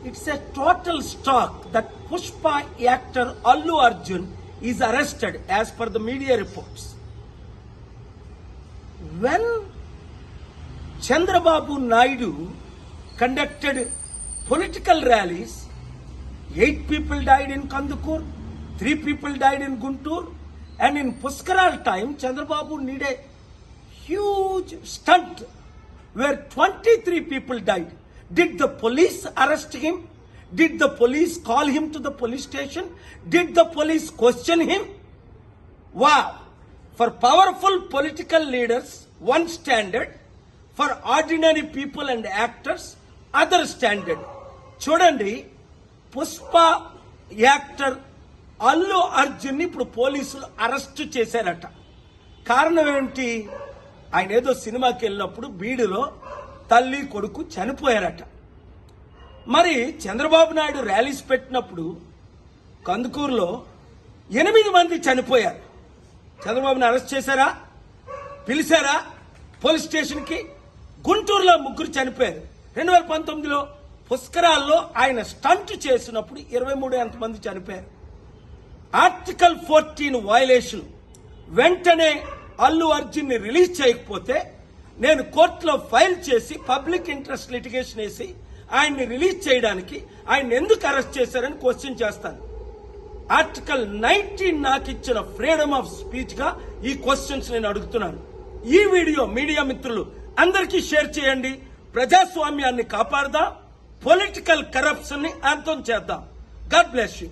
It's a total shock that Pushpa actor Allu Arjun is arrested as per the media reports. When Chandrababu Naidu conducted political rallies, 8 people died in Kandukur, 3 people died in Guntur, and in Puskaral time, Chandrababu need a huge stunt where 23 people died. Did the police arrest him? Did the police call him to the police station? Did the police question him? Wow! For powerful political leaders, one standard. For ordinary people and actors, other standard. చూడండి, Pushpa actor Allu Arjun ఇప్పుడు పోలీసులు arrest చేశారట. కారణం ఏంటి? ఆయన ఏదో సినిమాకి వెళ్ళినప్పుడు బీడులో తల్లి కొడుకు చనిపోయారట. మరి చంద్రబాబు నాయుడు ర్యాలీస్ పెట్టినప్పుడు కందుకూరులో 8 మంది చనిపోయారు. చంద్రబాబుని అరెస్ట్ చేశారా? పిలిచారా పోలీస్ స్టేషన్కి? గుంటూరులో 3 చనిపోయారు. 2019లో పుష్కరాల్లో ఆయన స్టంట్ చేసినప్పుడు 23 మంది చనిపోయారు. Article 14 violation. వెంటనే అల్లు అర్జున్ ని రిలీజ్ చేయకపోతే నేను కోర్టులో ఫైల్ చేసి పబ్లిక్ ఇంట్రెస్ట్ లిటిగేషన్ వేసి ఆయన్ని రిలీజ్ చేయడానికి ఆయన ఎందుకు అరెస్ట్ చేశారని క్వశ్చన్ చేస్తాను. ఆర్టికల్ 19 నాకు ఇచ్చిన ఫ్రీడమ్ ఆఫ్ స్పీచ్ గా ఈ క్వశ్చన్స్ నేను అడుగుతున్నాను. ఈ వీడియో మీడియా మిత్రులు అందరికీ షేర్ చేయండి. ప్రజాస్వామ్యాన్ని కాపాడదాం, పొలిటికల్ కరప్షన్ ని అంతం చేద్దాం. God bless you.